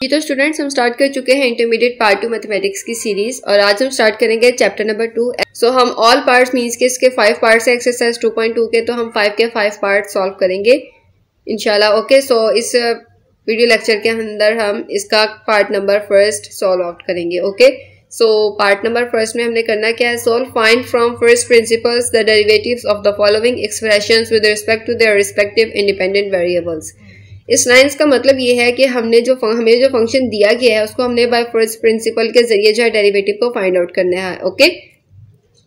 ये तो स्टूडेंट्स हम स्टार्ट कर चुके हैं इंटरमीडिएट पार्ट 2 मैथमेटिक्स की सीरीज और आज हम स्टार्ट करेंगे चैप्टर नंबर 2। सो हम ऑल पार्ट्स मींस के इसके 5 पार्ट्स है एक्सरसाइज 2.2 के, तो हम 5 के 5 पार्ट सॉल्व करेंगे इंशाल्लाह। ओके, सो इस वीडियो लेक्चर के अंदर हम इसका part number first solve out करेंगे। Okay, so part number first में हमने करना क्या है, solve find from first principles the derivatives of the following expressions with respect to their respective independent variables. इस लाइन्स का मतलब ये है कि हमें जो फंक्शन दिया गया है उसको हमने बाय फर्स्ट प्रिंसिपल के जरिए जो है डेरिवेटिव को फाइंड आउट करना है। Okay,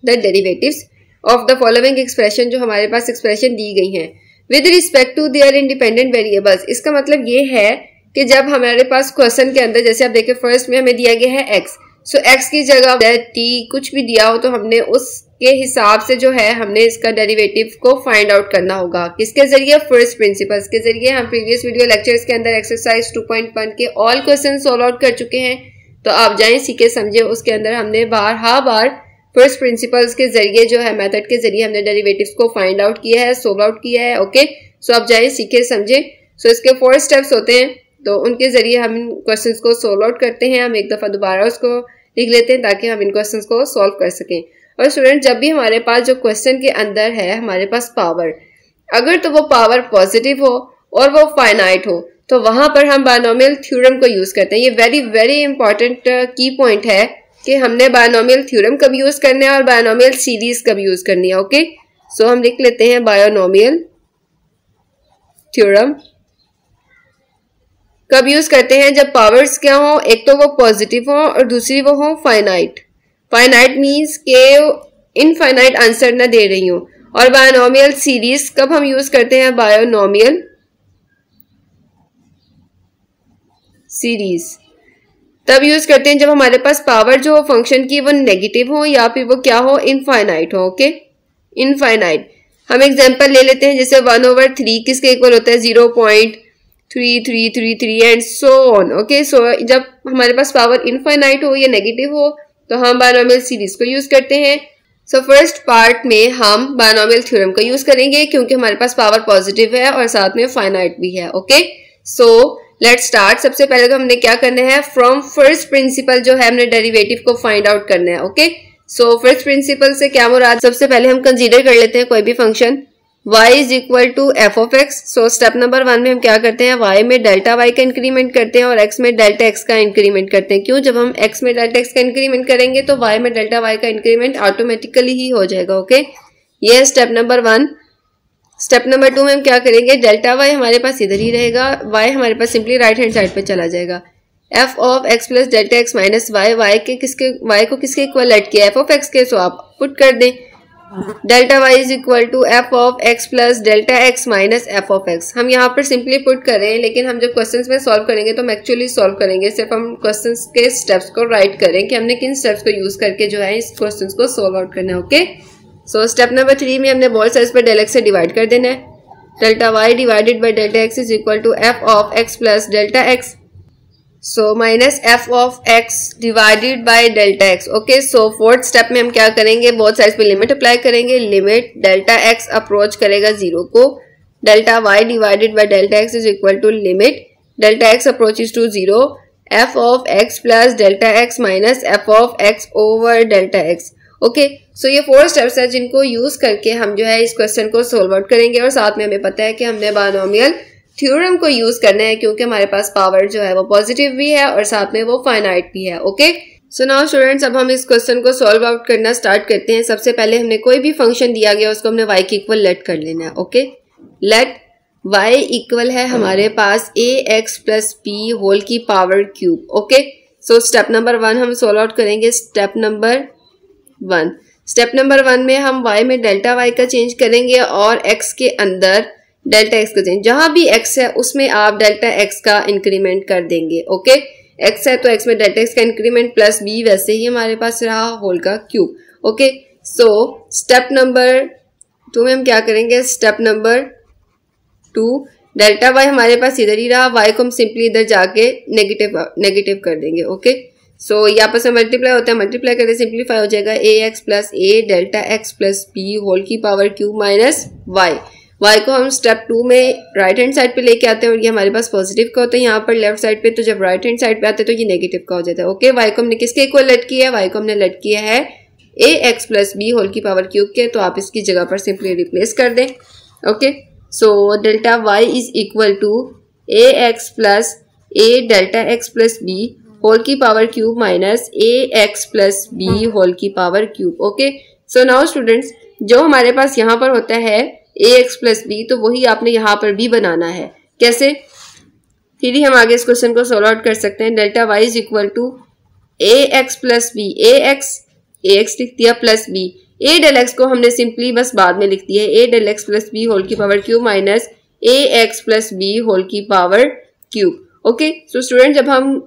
the derivatives of the following expression, जो हमारे पास एक्सप्रेशन दी गई हैं with respect to their independent variables. इसका मतलब ये है कि जब हमारे पास क्वेश्चन के अंदर जैसे आप देखें फर्स्ट में हमें दिया गया है एक्स, सो एक्स की जगह टी कुछ भी दिया हो तो हमने उसके हिसाब से जो है हमने इसका डेरिवेटिव को फाइंड आउट करना होगा। किसके जरिए? फर्स्ट प्रिंसिपल्स के जरिए। हम प्रीवियस वीडियो लेक्चर्स के अंदर एक्सरसाइज 2.1 के ऑल क्वेश्चन सॉल्व आउट कर चुके हैं, तो आप जाएं सीखे समझे। उसके अंदर हमने बार फर्स्ट प्रिंसिपल्स के जरिए जो है मेथड के जरिए हमने डेरिवेटिव्स को फाइंड आउट किया है, सोल्व आउट किया है। ओके, सो आप जाएं सीखे समझे। सो इसके 4 स्टेप्स होते हैं, तो उनके जरिए हम इन क्वेश्चंस को सोल्व आउट करते हैं। हम एक दफा दोबारा उसको लिख लेते हैं ताकि हम इन क्वेश्चंस को सॉल्व कर सकें। और स्टूडेंट, जब भी हमारे पास जो क्वेश्चन के अंदर है हमारे पास पावर, अगर तो वो पावर पॉजिटिव हो और वो फाइनाइट हो तो वहां पर हम बायनोमियल थ्योरम को यूज करते हैं। ये वेरी वेरी इंपॉर्टेंट की पॉइंट है कि हमने बायनोमियल थ्योरम कब यूज करना है और बायनोमियल सीरीज कब यूज करनी है। ओके, सो हम लिख लेते हैं बायनोमियल थ्योरम कब यूज करते हैं, जब पावर्स क्या हो, एक तो वो पॉजिटिव हो और दूसरी वो हो फाइनाइट। फाइनाइट मीन्स के इनफाइनाइट आंसर ना दे रही हूं। और बायनोमियल सीरीज कब हम यूज करते हैं, बायनोमियल सीरीज तब यूज करते हैं जब हमारे पास पावर जो फंक्शन की वो नेगेटिव हो या फिर वो क्या हो, इनफाइनाइट हो। Okay, infinite. हम एग्जांपल ले लेते हैं, जैसे 1/3 किसके इक्वल होता है, 0.3333 एंड सो ऑन। ओके, सो जब हमारे पास पावर इनफाइनाइट हो या नेगेटिव हो तो हम बायनोमियल सीरीज को यूज करते हैं। सो फर्स्ट पार्ट में हम बायनोमियल थ्योरम का यूज करेंगे क्योंकि हमारे पास पावर पॉजिटिव है और साथ में फाइनाइट भी है। Okay, so let's start. सबसे पहले तो हमने क्या करना है, फ्रॉम फर्स्ट प्रिंसिपल जो है हमने डेरिवेटिव को फाइंड आउट करना है। ओके, सो फर्स्ट प्रिंसिपल से क्या मुराद, सबसे पहले हम कंसीडर कर लेते हैं कोई भी function y is equal to F of X. So step number 1 में हम क्या करते हैं, y में डेल्टा y का इंक्रीमेंट करते हैं और x में डेल्टा x का इंक्रीमेंट करते हैं। क्यों? जब हम x में डेल्टा x का इंक्रीमेंट करेंगे तो y में डेल्टा y का इंक्रीमेंट ऑटोमेटिकली ही हो जाएगा। ओके, ये है स्टेप नंबर 1। स्टेप नंबर 2 में हम क्या करेंगे, डेल्टा y हमारे पास इधर ही रहेगा, y हमारे पास सिंपली राइट हैंड साइड पे चला जाएगा। f of x plus delta x minus y, y को किसके इक्वल लेट किया, f ऑफ x के, सो आप पुट कर दें delta y is equal to F of x plus delta x minus F of x। हम यहाँ पर सिंपली पुट कर रहे हैं, लेकिन हम जब क्वेश्चंस में सॉल्व करेंगे तो हम एक्चुअली सॉल्व करेंगे, सिर्फ हम क्वेश्चंस के स्टेप्स को राइट करें कि हमने किन स्टेप्स को यूज करके जो है इस क्वेश्चंस को सॉल्व आउट करना है। ओके, सो स्टेप नंबर 3 में हमने बोथ साइड्स पर डेल x से डिवाइड कर देना है। Delta y divided by delta x is equal to F of x plus delta x, so minus F of x divided by delta x। Okay, so fourth step में हम क्या करेंगे, both sides पे limit apply करेंगे। Limit delta x approach करेगा 0 को, delta y divided by delta x is equal to limit delta x approaches to 0 f of x plus delta x minus F of x over delta x। Okay, so ये 4 steps हैं जिनको use करके हम जो है इस question को solve out करेंगे। और साथ में हमें पता है कि हमने बायनोमियल थ्योरम को यूज करना है क्योंकि हमारे पास पावर जो है वो पॉजिटिव भी है और साथ में वो फाइनाइट भी है। ओके, सो नाउ स्टूडेंट्स, अब हम इस क्वेश्चन को सॉल्व आउट करना स्टार्ट करते हैं। सबसे पहले हमने कोई भी फंक्शन दिया गया उसको हमने y के इक्वल लेट कर लेना है। ओके, लेट y इक्वल है हमारे पास ax प्लस p होल की पावर क्यूब। ओके, सो स्टेप नंबर 1 हम सॉल्व आउट करेंगे। स्टेप नंबर 1 में हम y में डेल्टा y का चेंज करेंगे और x के अंदर डेल्टा x का चेंज, जहां भी x है उसमें आप डेल्टा x का इंक्रीमेंट कर देंगे। ओके, x है तो x में डेल्टा x का इंक्रीमेंट प्लस b वैसे ही हमारे पास रहा होल का क्यूब। ओके, सो स्टेप नंबर 2 में हम क्या करेंगे, स्टेप नंबर 2 डेल्टा y हमारे पास इधर ही रहा, y को हम सिंपली इधर जाके नेगेटिव कर देंगे। ओके, सो ये आपस में मल्टीप्लाई होता है, मल्टीप्लाई करके सिंप्लीफाई हो जाएगा ax plus a delta x plus b whole की power cube minus y। y को हम स्टेप 2 में राइट हैंड साइड पे लेके आते हैं और ये हमारे पास पॉजिटिव का होता है यहाँ पर लेफ्ट साइड पे, तो जब राइट हैंड साइड पे आते हैं तो ये नेगेटिव का हो जाता है। ओके, y को हमने किसके इक्वल लेट किया है? y को हमने लेट किया है ax प्लस बी होल की पावर क्यूब के, तो आप इसकी जगह पर सिंपली रिप्लेस कर दें। Okay, so delta y is equal to ax plus a delta x plus b whole की power cube minus ax plus b whole की power cube. Okay, so now students, जो हमारे पास यहाँ पर होता है ax प्लस बी, तो वही आपने यहाँ पर भी बनाना है। कैसे? फिर ही हम आगे इस क्वेश्चन को सोल्व आउट कर सकते हैं। Delta y is equal to ax plus B, ax लिख दिया plus b, a del x को हमने सिंपली बस बाद में लिख दिया है a del x plus B whole की power cube minus ax plus B whole की power cube. Okay, so student, जब हम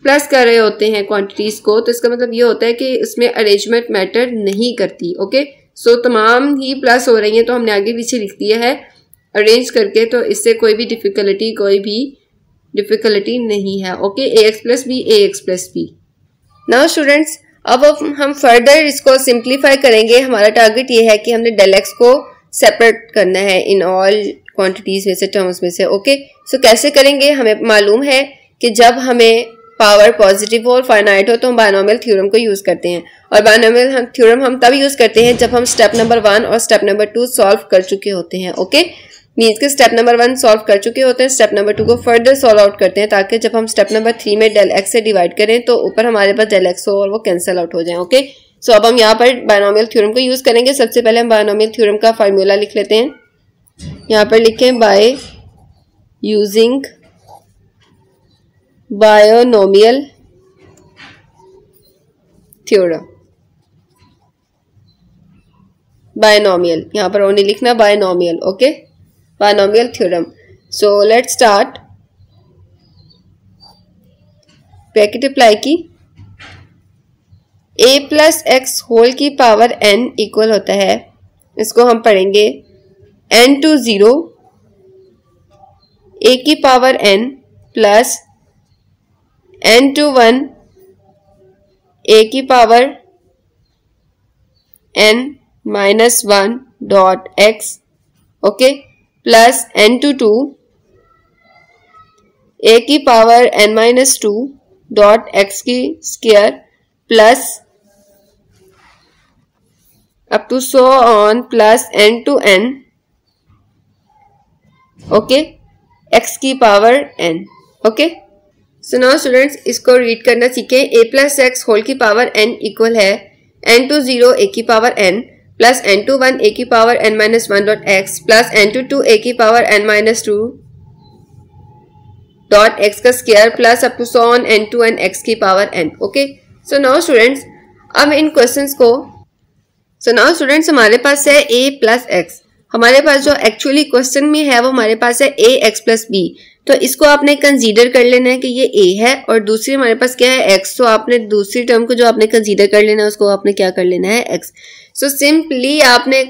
प्लस कर रहे होते हैं क्वांटिटीज को, तो इसका मतलब ये होता है कि इसमें अरेंजमेंट मैटर नहीं करती। ओके, सो तमाम ही प्लस हो रही हैं, तो हमने आगे पीछे लिख दिया है अरेंज करके, तो इससे कोई भी डिफिकल्टी नहीं है। Okay, ax plus B. Now students, अब हम फर्दर इसको सिंप्लीफाई करेंगे। हमारा टारगेट ये है कि हमने डेल एक्स को सेपरेट करना है इन ऑल क्वांटिटीज में से, टर्म्स में से। ओके, सो कैसे करेंगे? हमें मालूम है कि जब हमें पावर पॉजिटिव हो और फाइनाइट हो तो हम बायनोमियल थ्योरम को यूज करते हैं, और बायनोमियल थ्योरम हम तब यूज करते हैं जब हम स्टेप नंबर 1 और स्टेप नंबर 2 सॉल्व कर चुके होते हैं। ओके, मीन्स के स्टेप नंबर 1 सॉल्व कर चुके होते हैं, स्टेप नंबर 2 को फर्दर सॉल्व आउट करते हैं, ताकि जब हम स्टेप नंबर 3 में डेल एक्स से डिवाइड करें तो ऊपर हमारे पास डेल एक्स हो और वो कैंसिल आउट हो जाए। ओके, सो अब हम यहाँ पर बायनोमियल थ्योरम को यूज करेंगे। सबसे पहले हम बायनोमियल थ्योरम का फार्मूला लिख लेते हैं। यहाँ पर लिखें by using binomial theorem. Binomial, यहाँ पर ओनली लिखना binomial. Okay, binomial theorem. So let's start. Bracket apply की, a प्लस एक्स होल की पावर n इक्वल होता है, इसको हम पढ़ेंगे n टू 0 a की power n plus n to 1 a की power n minus 1 dot x। Okay, plus n to 2 a की power n minus 2 dot x की square plus up to so on plus n to n। Okay, x की power n। Okay, so now students, इसको read करना सीखें। a plus X whole की power n equal है n to 0 a की power n plus n to 1 a की power n minus 1 dot x plus n to 2 a की power n minus 2 dot x का square plus up to so on n to n x की power n। Okay, so now students, अब इन questions को, सो now students, हमारे पास है a plus x. हमारे पास जो actually question में है वो हमारे पास है ax प्लस बी, तो इसको आपने कंसीडर कर लेना है कि ये a है, और दूसरी हमारे पास क्या है x, तो आपने दूसरी टर्म को जो आपने कंसीडर कर लेना है उसको आपने क्या कर लेना है x। सो सिंपली आपने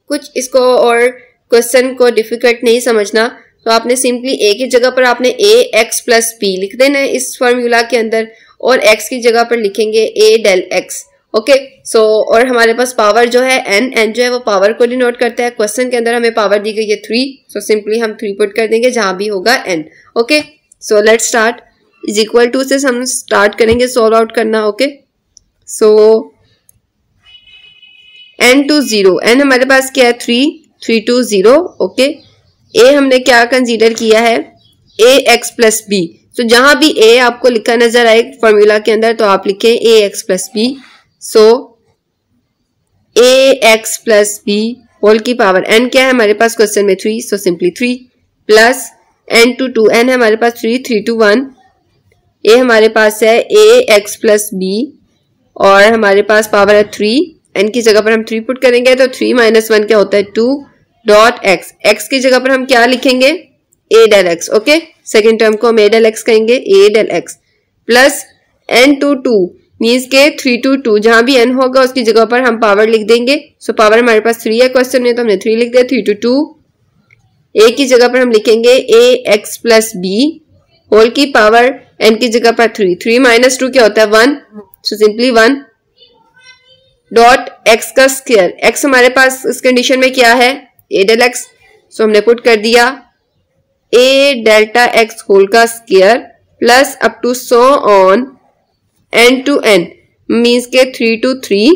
कुछ इसको और क्वेश्चन को डिफिकल्ट नहीं समझना, तो आपने सिंपली a की जगह पर आपने ax प्लस b लिख देना है इस फॉर्मूला के अंदर, और x की जगह पर लिखेंगे a डेल x। ओके, सो और हमारे पास पावर जो है n जो है वो पावर को डिनोट करता है। क्वेश्चन के अंदर हमें पावर दी गई है 3, सो सिंपली हम 3 पुट कर देंगे जहां भी होगा n। Okay, so let's start. Is equal to से हम स्टार्ट करेंगे सॉल्व आउट करना। Okay, so n to 0, n हमारे पास क्या है 3 टू 0। ओके, a हमने क्या कंसीडर किया है ax प्लस बी, तो जहां भी a आपको लिखा नजर आए फॉर्मूला के अंदर तो आप लिखें ax plus B. So ax plus B whole की पावर n क्या है हमारे पास क्वेश्चन में 3, so simply 3 plus n to 2, n है हमारे पास 3 टू 1, a हमारे पास है ax प्लस बी और हमारे पास पावर है 3, n की जगह पर हम 3 पुट करेंगे तो 3 माइनस 1 क्या होता है 2 डॉट x, x की जगह पर हम क्या लिखेंगे a del x। Okay, second term को हम a डेल x कहेंगे, a del x plus n to 2 means के 3 टू 2, जहां भी n होगा उसकी जगह पर हम पावर लिख देंगे। सो पावर हमारे पास 3 है क्वेश्चन में, तो हमने 3 लिख दिया। 3 टू 2 a की जगह पर हम लिखेंगे ax प्लस b होल की पावर n की जगह पर 3 माइनस 2 क्या होता है 1, सो सिंपली 1 डॉट x का स्क्वायर। x हमारे पास इस कंडीशन में क्या है a डेल x सो हमने पुट कर दिया a डेल्टा x होल का square plus up to so on n to n means के 3 to 3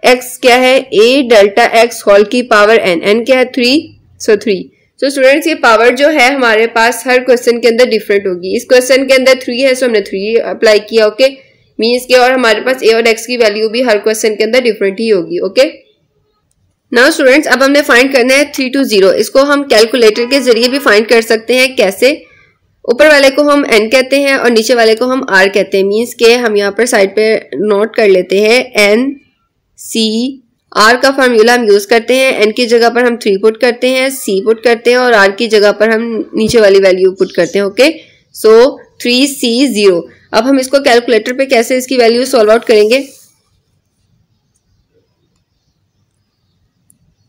x क्या है a डेल्टा x होल की पावर n क्या है 3 सो 3। सो स्टूडेंट्स ये पावर जो है हमारे पास हर क्वेश्चन के अंदर डिफरेंट होगी। इस क्वेश्चन के अंदर 3 है सो हमने 3 अप्लाई किया ओके मीन्स के और हमारे पास a और x की वैल्यू भी हर क्वेश्चन के अंदर डिफरेंट ही होगी ओके। नाउ स्टूडेंट्स अब हमने फाइंड करना है 3 to 0। इसको हम कैलकुलेटर के जरिए भी फाइंड कर सकते हैं। कैसे? ऊपर वाले को हम n कहते हैं और नीचे वाले को हम r कहते हैं मीन्स के हम यहाँ पर साइड पे नोट कर लेते हैं n c r का फार्मूला हम यूज करते हैं। n की जगह पर हम 3 पुट करते हैं, c पुट करते हैं और r की जगह पर हम नीचे वाली वैल्यू पुट करते हैं ओके। सो 3c0। अब हम इसको कैलकुलेटर पे कैसे इसकी वैल्यू सॉल्व आउट करेंगे?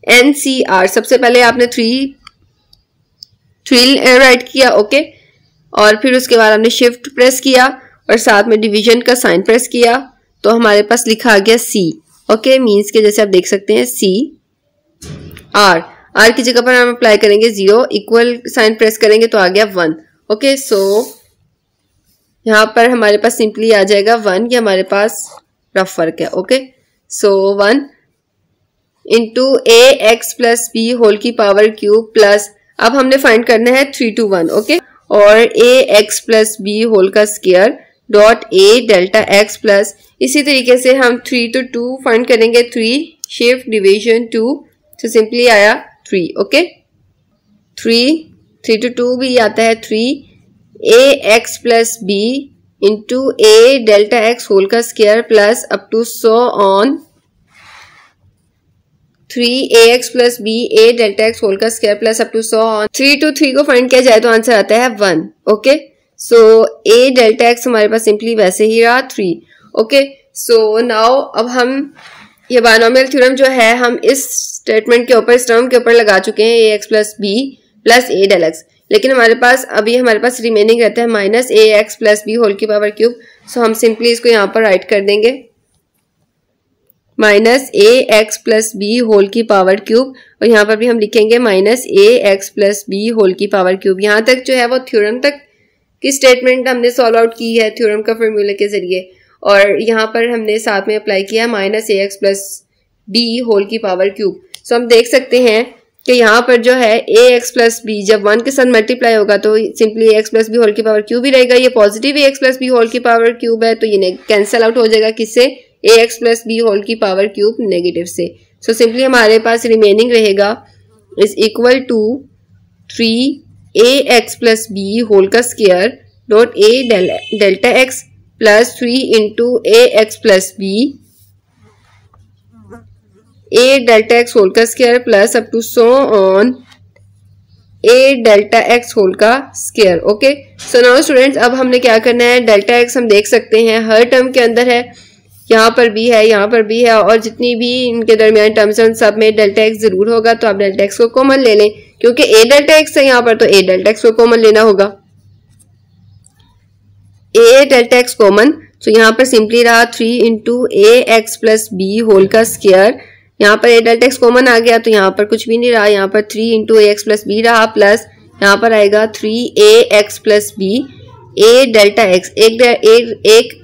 NCR सबसे पहले आपने 3 राइट किया ओके और फिर उसके बाद हमने शिफ्ट प्रेस किया और साथ में डिवीजन का साइन प्रेस किया तो हमारे पास लिखा आ गया C ओके मीन्स के जैसे आप देख सकते हैं C R की जगह पर हम अप्लाई करेंगे 0 इक्वल साइन प्रेस करेंगे तो आ गया 1 ओके। सो यहाँ पर हमारे पास सिंपली आ जाएगा 1 ये हमारे पास रफ फर्क है okay. So 1 into a x plus B whole की पावर क्यूब प्लस अब हमने फाइंड करना है 3 to 1 ओके और ए एक्स प्लस बी होल का square dot a delta x plus इसी तरीके से हम 3 to 2 फाइंड करेंगे 3 शिफ्ट डिवीजन 2 तो सिंपली आया 3 ओके। 3 to 2 भी आता है 3 a x plus b into a delta x whole का square plus up to so on 3ax plus b a delta x whole का square plus up to so on 3 to 3 को find किया जाए तो answer आता है 1 okay. So a delta x हमारे पास सिंपली वैसे ही रहा 3 ओके। सो नाउ अब हम ये बायनोमियल थ्योरम जो है हम इस स्टेटमेंट के ऊपर इस टर्म के ऊपर लगा चुके हैं ax plus b plus a del x लेकिन हमारे पास अभी हमारे पास रिमेनिंग रहता है minus ax plus b whole की पावर क्यूब। सो हम सिंपली इसको यहाँ पर राइट कर देंगे minus a x plus B whole की पावर क्यूब और यहाँ पर भी हम लिखेंगे minus a x plus B whole की पावर क्यूब। यहाँ तक जो है वो थ्योरम तक की स्टेटमेंट हमने सॉल्व आउट की है थ्योरम का फॉर्मूला के जरिए और यहाँ पर हमने साथ में अप्लाई किया minus a x plus B whole की पावर क्यूब। सो हम देख सकते हैं कि यहाँ पर जो है ए एक्स प्लस बी जब 1 के साथ मल्टीप्लाई होगा तो simply a x plus B whole की पावर क्यूब ही रहेगा। ये positive a x plus B whole की पावर क्यूब है तो ये कैंसल आउट हो जाएगा किससे a x plus B whole की पावर क्यूब नेगेटिव से। सो सिंपली हमारे पास रिमेनिंग रहेगा is equal to 3 a x plus B whole का square dot a delta x plus 3 into a x plus b a delta x whole का square plus up to so on a delta x whole का square okay. So now students अब हमने क्या करना है delta x हम देख सकते हैं हर टर्म के अंदर है यहाँ पर भी है यहाँ पर भी है और जितनी भी इनके दरमियान टर्म्स हैं उन सब में डेल्टा एक्स जरूर होगा तो आप डेल्टा एक्स को कॉमन ले लें क्योंकि ए डेल्टा एक्स है यहाँ पर तो ए डेल्टा एक्स को कॉमन लेना होगा ए डेल्टा एक्स कॉमन। तो यहाँ पर सिंपली रहा 3 into a x plus B whole का स्क्वायर यहाँ पर ए डेल्टा एक्स कॉमन आ गया तो यहाँ पर कुछ भी नहीं रहा यहाँ पर 3 into a x plus B रहा प्लस यहाँ पर आएगा 3 a x plus b a delta x एक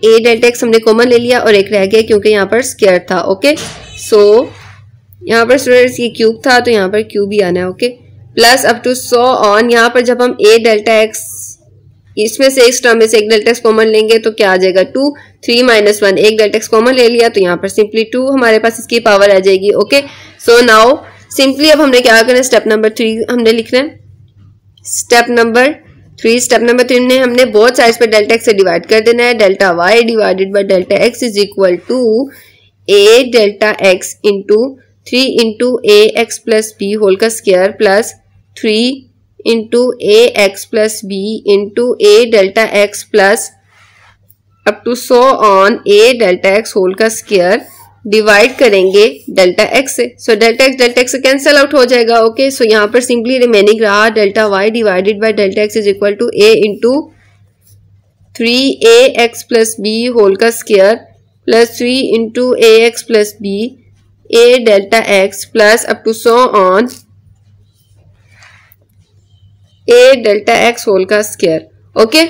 ए डेल्टा एक्स हमने कॉमन ले लिया और एक रह गया क्योंकि यहाँ पर स्क्वायर था ओके। सो यहाँ पर स्टूडेंट्स ये क्यूब था तो यहाँ पर क्यूब ही आना है okay plus up to so on यहाँ पर जब हम ए डेल्टा एक्स इसमें से इस टर्म में से एक डेल्टा एक्स कॉमन लेंगे तो क्या आ जाएगा 2 3 माइनस 1 एक डेल्टा एक्स कॉमन ले लिया तो यहाँ पर सिंपली 2 हमारे पास इसकी पावर आ जाएगी ओके। सो नाउ सिंपली अब हमने क्या करना है स्टेप नंबर 3 हमने लिखना है स्टेप नंबर 3 में हमने बोथ साइड्स पे डेल्टा एक्स से डिवाइड कर देना है delta y divided by delta x is equal to a delta x into 3 into a x plus B whole का square plus 3 into a x plus b into a delta x plus up to so on a delta x whole का square divide करेंगे delta x से। So delta x cancel out हो जाएगा okay. So यहाँ पर simply remaining रहा delta y divided by delta x is equal to a into 3 a x plus B whole का square plus 3 into a x plus b a delta x plus up to so on a delta x whole का square. Okay,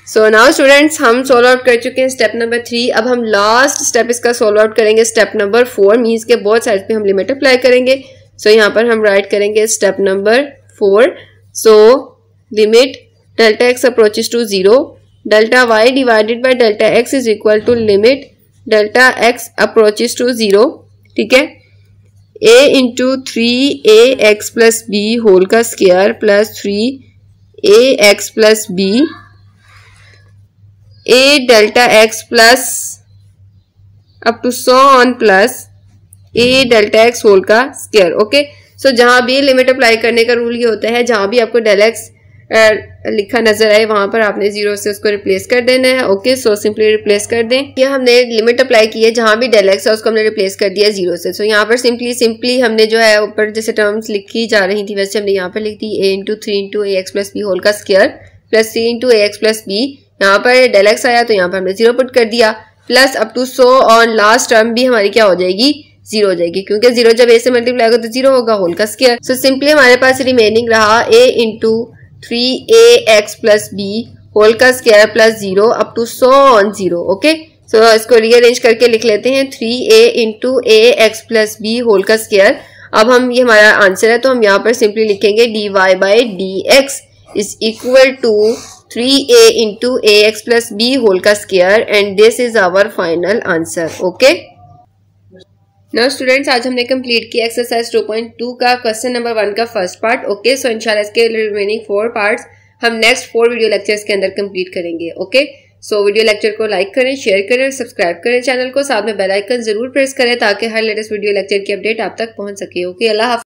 so now students हम solve out कर चुके हैं step number 3। अब हम last step इसका solve out करेंगे step number 4, means के बोथ साइड पे हम लिमिट अप्लाई करेंगे। सो यहाँ पर हम राइट करेंगे step number 4। So limit delta x approaches to 0, delta y divided by delta x is equal to limit delta x approaches to 0। ठीक है, a इंटू 3ax प्लस बी होल का square plus 3ax plus b a delta x plus up to so on plus a delta x whole का square. Okay, so जहां भी limit apply करने का rule ये होता है, जहां भी आपको डेल एक्स लिखा नजर आए वहां पर आपने 0 से उसको रिप्लेस कर देना है। ओके, सो सिंपली रिप्लेस कर दें। ये हमने लिमिट अप्लाई की है, जहां भी डेल एक्स है उसको हमने रिप्लेस कर दिया 0 से। सो यहाँ पर सिंपली हमने जो है ऊपर जैसे टर्म्स लिखी जा रही थी वैसे हमने यहाँ पर लिख दी a into 3 into a x plus B whole का square plus 3 into a x plus b. यहाँ पर डेल एक्स आया तो यहाँ पर हमने 0 पुट कर दिया plus up to so on last term भी हमारी क्या हो जाएगी, 0 हो जाएगी, क्योंकि 0 जब a से मल्टीप्लाई होगा तो 0 होगा होल का स्क्वायर। सो सिंपली हमारे पास रिमेनिंग रहा a इंटू 3ax प्लस बी होल का square plus 0 up to so on 0। Okay, so इसको रीअरेंज करके लिख लेते हैं 3a इंटू a x plus B whole का स्क्वायर। अब हम ये हमारा आंसर है तो हम यहाँ पर सिंपली लिखेंगे dy by d x is equal to 3a इंटू a x plus B whole का square and this is our final answer. Okay, now students आज हमने कंप्लीट किया एक्सरसाइज 2.2 का क्वेश्चन नंबर 1 का फर्स्ट पार्ट। ओके, सो इंशाल्लाह इसके रिमेनिंग 4 पार्ट्स हम नेक्स्ट 4 वीडियो लेक्चर्स के अंदर कंप्लीट करेंगे। ओके, सो वीडियो लेक्चर को लाइक करें, शेयर करें, सब्सक्राइब करें चैनल को, साथ में बेल आइकन जरूर प्रेस करें ताकि हर लेटेस्ट वीडियो लेक्चर की अपडेट आप तक पहुंच सके। ओके, अल्लाह हाफ़िज़।